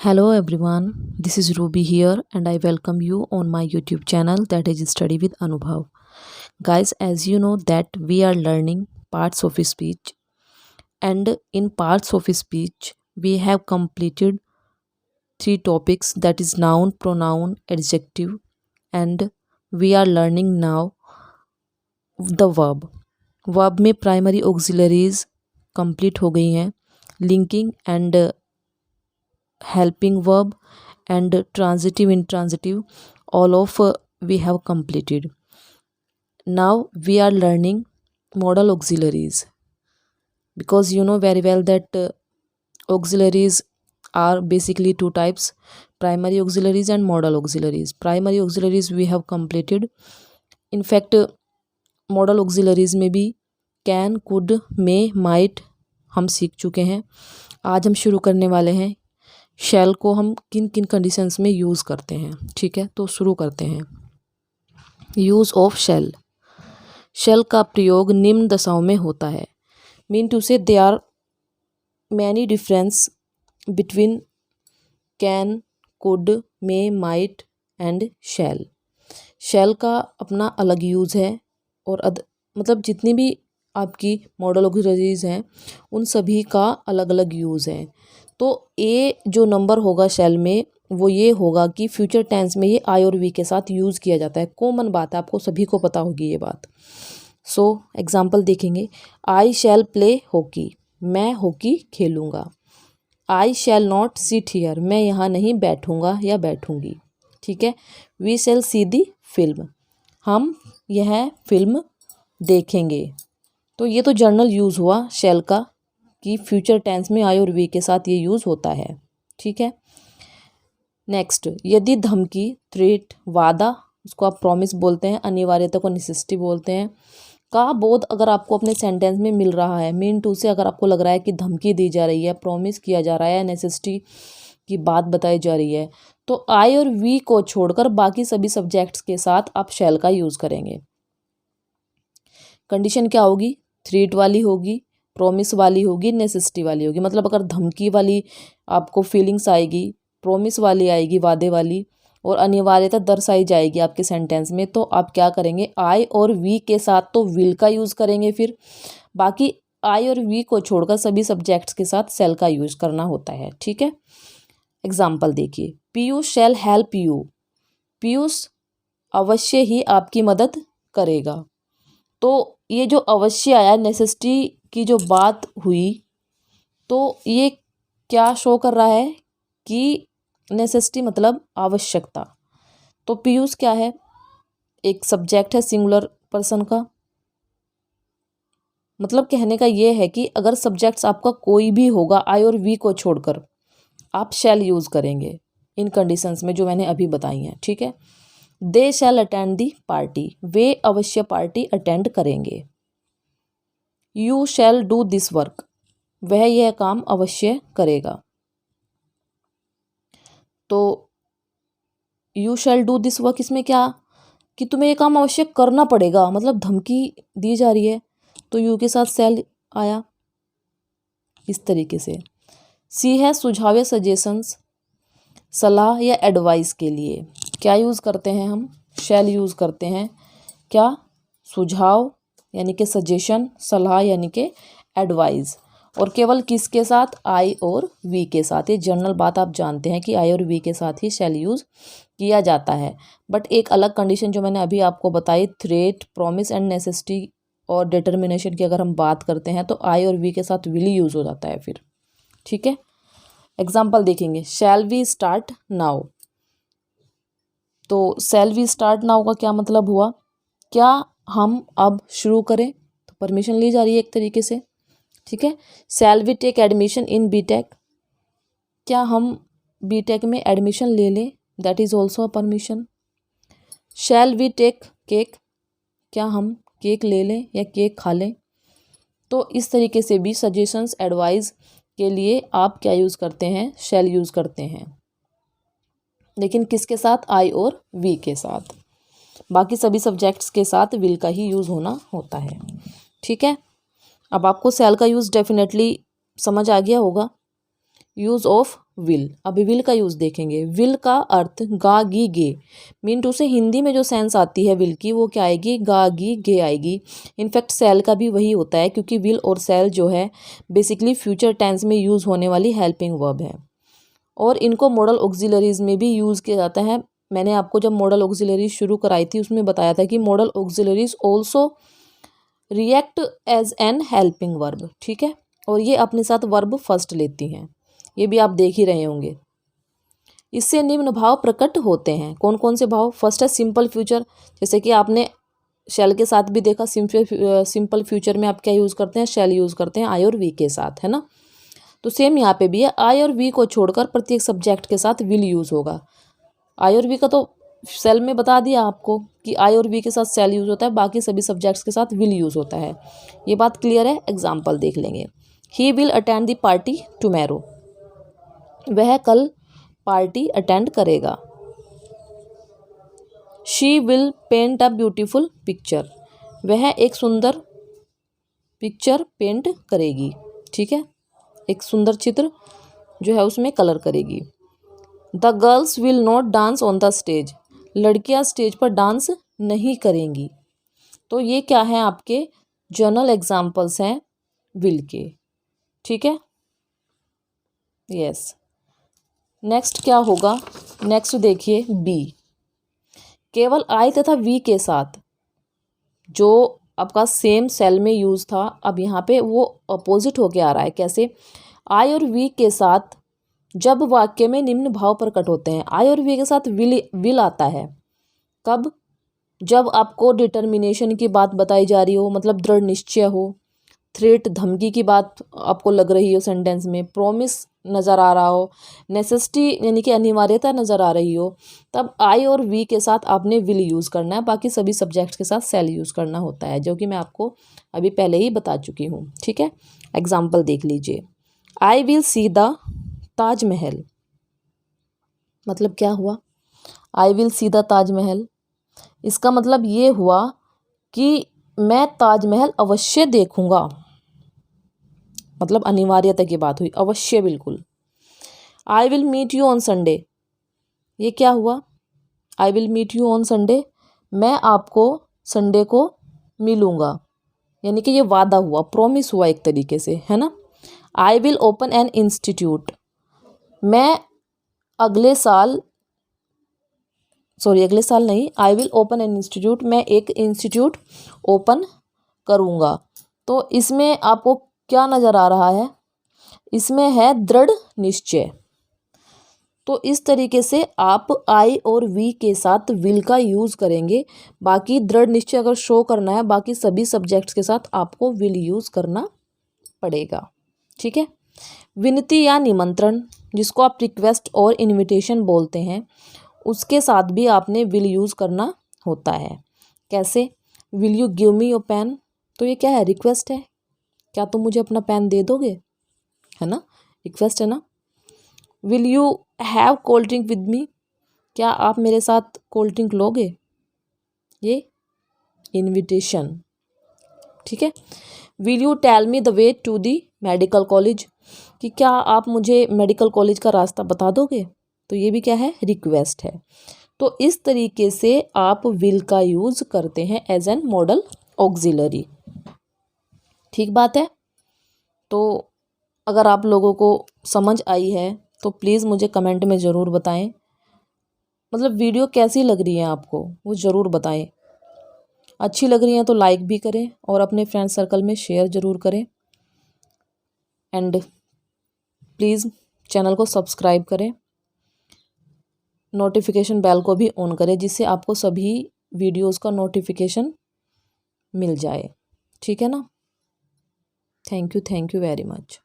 Hello everyone, this is Ruby here and I welcome you on my YouTube channel that is Study with Anubhav. Guys, as you know that we are learning parts of speech, and in parts of speech we have completed three topics, that is noun, pronoun, adjective, and we are learning now the verb. Verb में primary auxiliaries complete हो गई हैं, linking and helping verb and transitive intransitive, all of we have completed. Now we are learning modal auxiliaries, because you know very well that auxiliaries are basically two types: primary auxiliaries and modal auxiliaries. Primary auxiliaries we have completed. In fact, modal auxiliaries में भी can, could, may, might हम सीख चुके हैं. आज हम शुरू करने वाले हैं शेल को हम किन किन कंडीशंस में यूज़ करते हैं. ठीक है, तो शुरू करते हैं. Use of shell. शेल का प्रयोग निम्न दशाओं में होता है. Mean to say they are many difference between can, could, may, might and shall. Shall का अपना अलग यूज़ है और मतलब जितनी भी आपकी मॉडल ऑक्सिलरीज हैं उन सभी का अलग अलग यूज़ है. तो ए जो नंबर होगा शेल में वो ये होगा कि फ्यूचर टेंस में ये आई और वी के साथ यूज़ किया जाता है. कॉमन बात है, आपको सभी को पता होगी ये बात. सो एग्जांपल देखेंगे. आई शैल प्ले हॉकी, मैं हॉकी खेलूँगा. I shall not sit here, मैं यहाँ नहीं बैठूँगा या बैठूँगी. ठीक है. We shall C the film, हम यह फिल्म देखेंगे. तो ये तो जनरल यूज़ हुआ शेल का कि फ्यूचर टेंस में आई और वी के साथ ये यूज़ होता है. ठीक है. नेक्स्ट, यदि धमकी, थ्रेट, वादा, उसको आप प्रॉमिस बोलते हैं, अनिवार्यता को नेसेसिटी बोलते हैं, का बोध अगर आपको अपने सेंटेंस में मिल रहा है, मीन टू से अगर आपको लग रहा है कि धमकी दी जा रही है, प्रॉमिस किया जा रहा है, नेसेसिटी की बात बताई जा रही है, तो आई और वी को छोड़कर बाकी सभी सब्जेक्ट्स के साथ आप शैल का यूज़ करेंगे. कंडीशन क्या होगी? थ्रेट वाली होगी, प्रॉमिस वाली होगी, नेसेसिटी वाली होगी. मतलब अगर धमकी वाली आपको फीलिंग्स आएगी, प्रॉमिस वाली आएगी, वादे वाली, और अनिवार्यता दर्शाई जाएगी आपके सेंटेंस में, तो आप क्या करेंगे? आई और वी के साथ तो विल का यूज़ करेंगे. फिर बाकी आई और वी को छोड़कर सभी सब्जेक्ट्स के साथ शैल का यूज़ करना होता है. ठीक है. एग्जाम्पल देखिए. पीयूष शैल हेल्प यू, पीयूष अवश्य ही आपकी मदद करेगा. तो ये जो अवश्य आया, नेसेसिटी की जो बात हुई, तो ये क्या शो कर रहा है कि नेसेसिटी मतलब आवश्यकता. तो पीयूष क्या है? एक सब्जेक्ट है सिंगुलर पर्सन का. मतलब कहने का ये है कि अगर सब्जेक्ट्स आपका कोई भी होगा, आई और वी को छोड़कर आप शैल यूज़ करेंगे इन कंडीशंस में जो मैंने अभी बताई हैं. ठीक है. दे शैल अटेंड दी पार्टी, वे अवश्य पार्टी अटेंड करेंगे. You shall do this work, वह यह काम अवश्य करेगा. तो you shall do this work, इसमें क्या कि तुम्हें ये काम अवश्य करना पड़ेगा, मतलब धमकी दी जा रही है, तो यू के साथ शैल आया. इस तरीके से. सी है सुझाव या सजेशंस, सलाह या एडवाइस के लिए क्या यूज़ करते हैं हम? शैल यूज़ करते हैं. क्या? सुझाव यानी कि सजेशन, सलाह यानी कि एडवाइस. और केवल किसके साथ? आई और वी के साथ. ये जनरल बात आप जानते हैं कि आई और वी के साथ ही शैल यूज़ किया जाता है. बट एक अलग कंडीशन जो मैंने अभी आपको बताई, थ्रेट, प्रॉमिस एंड नेसेसिटी और डिटर्मिनेशन की अगर हम बात करते हैं तो आई और वी के साथ विल यूज़ हो जाता है फिर. ठीक है. एग्जाम्पल देखेंगे. Shall we start now. तो शैल वी स्टार्ट नाउ का क्या मतलब हुआ? क्या हम अब शुरू करें? तो परमिशन ली जा रही है एक तरीके से. ठीक है. Shall we take admission in BTech, क्या हम बीटेक में एडमिशन ले लें? That is also a permission. Shall we take cake, क्या हम केक ले लें या केक खा लें? तो इस तरीके से भी सजेशंस, एडवाइस के लिए आप क्या यूज़ करते हैं? शैल यूज़ करते हैं. लेकिन किसके साथ? आई और वी के साथ. बाकी सभी सब्जेक्ट्स के साथ विल का ही यूज़ होना होता है. ठीक है. अब आपको शैल का यूज़ डेफिनेटली समझ आ गया होगा यूज ऑफ विल। अभी विल का यूज देखेंगे। विल का अर्थ गा गी गे, मीन टू से हिंदी में जो सेंस आती है विल की वो क्या आएगी, गा गी गे आएगी। इनफैक्ट सेल का भी वही होता है, क्योंकि विल और सेल जो है बेसिकली फ्यूचर टेंस में यूज होने वाली हेल्पिंग वर्ब है, और इनको मॉडल ऑक्सिलरीज में भी यूज किया जाता है। मैंने आपको जब मॉडल ऑक्सिलरीज शुरू कराई थी उसमें बताया था कि modal auxiliaries also react as an helping verb, ठीक है, और ये अपने साथ वर्ब फर्स्ट लेती हैं, ये भी आप देख ही रहे होंगे। इससे निम्न भाव प्रकट होते हैं। कौन कौन से भाव? फर्स्ट है सिंपल फ्यूचर, जैसे कि आपने शैल के साथ भी देखा। सिंपल फ्यूचर में आप क्या यूज़ करते हैं, शैल यूज़ करते हैं आई और वी के साथ, है ना। तो सेम यहाँ पे भी है, आई और वी को छोड़कर प्रत्येक सब्जेक्ट के साथ विल यूज़ होगा। आई और वी का तो सेल में बता दिया आपको कि आई और वी के साथ सेल यूज़ होता है, बाकी सभी सब्जेक्ट्स के साथ विल यूज़ होता है। ये बात क्लियर है। एग्जाम्पल देख लेंगे। He will attend the party tomorrow, वह कल पार्टी अटेंड करेगा। She will paint a beautiful picture, वह एक सुंदर पिक्चर पेंट करेगी, ठीक है, एक सुंदर चित्र जो है उसमें कलर करेगी। The girls will not dance on the stage, लड़कियां स्टेज पर डांस नहीं करेंगी। तो ये क्या है, आपके जर्नल एग्जाम्पल्स हैं विल के, ठीक है। यस, नेक्स्ट क्या होगा? नेक्स्ट देखिए बी। केवल आई तथा वी के साथ, जो आपका सेम सेल में यूज था, अब यहाँ पे वो अपोजिट होके आ रहा है। कैसे? आई और वी के साथ जब वाक्य में निम्न भाव प्रकट होते हैं, आई और वी के साथ विल आता है। कब? जब आपको डिटर्मिनेशन की बात बताई जा रही हो, मतलब दृढ़ निश्चय हो, थ्रेट धमकी की बात आपको लग रही हो सेंटेंस में, प्रॉमिस नज़र आ रहा हो, नेसेसिटी यानी कि अनिवार्यता नज़र आ रही हो, तब आई और वी के साथ आपने विल यूज़ करना है। बाकी सभी सब्जेक्ट्स के साथ सेल यूज़ करना होता है, जो कि मैं आपको अभी पहले ही बता चुकी हूँ, ठीक है। एग्जाम्पल देख लीजिए। I will see the Taj Mahal, मतलब क्या हुआ? I will see the Taj Mahal, इसका मतलब ये हुआ कि मैं ताजमहल अवश्य देखूंगा, मतलब अनिवार्यता की बात हुई, अवश्य, बिल्कुल। I will meet you on Sunday, ये क्या हुआ? I will meet you on Sunday, मैं आपको संडे को मिलूंगा, यानी कि ये वादा हुआ, प्रॉमिस हुआ एक तरीके से, है ना। I will open an institute, मैं अगले साल नहीं, I will open an institute, मैं एक इंस्टीट्यूट ओपन करूँगा। तो इसमें आपको क्या नज़र आ रहा है? इसमें है दृढ़ निश्चय। तो इस तरीके से आप आई और वी के साथ विल का यूज़ करेंगे। बाकी दृढ़ निश्चय अगर शो करना है, बाकी सभी सब्जेक्ट्स के साथ आपको विल यूज़ करना पड़ेगा, ठीक है। विनती या निमंत्रण, जिसको आप रिक्वेस्ट और इनविटेशन बोलते हैं, उसके साथ भी आपने विल यूज़ करना होता है। कैसे? Will you give me your pen, तो ये क्या है? रिक्वेस्ट है, क्या तुम मुझे अपना पेन दे दोगे, है ना, रिक्वेस्ट है ना। Will you have cold drink with me, क्या आप मेरे साथ कोल्ड ड्रिंक लोगे, ये इनविटेशन, ठीक है। Will you tell me the way to the medical college, कि क्या आप मुझे मेडिकल कॉलेज का रास्ता बता दोगे, तो ये भी क्या है? रिक्वेस्ट है। तो इस तरीके से आप विल का यूज़ करते हैं एज एन मॉडल ऑक्सिलरी, ठीक बात है। तो अगर आप लोगों को समझ आई है तो प्लीज़ मुझे कमेंट में ज़रूर बताएं, मतलब वीडियो कैसी लग रही है आपको वो ज़रूर बताएं। अच्छी लग रही है तो लाइक भी करें और अपने फ्रेंड सर्कल में शेयर ज़रूर करें, एंड प्लीज़ चैनल को सब्सक्राइब करें, नोटिफिकेशन बेल को भी ऑन करें, जिससे आपको सभी वीडियोस का नोटिफिकेशन मिल जाए, ठीक है ना। Thank you very much.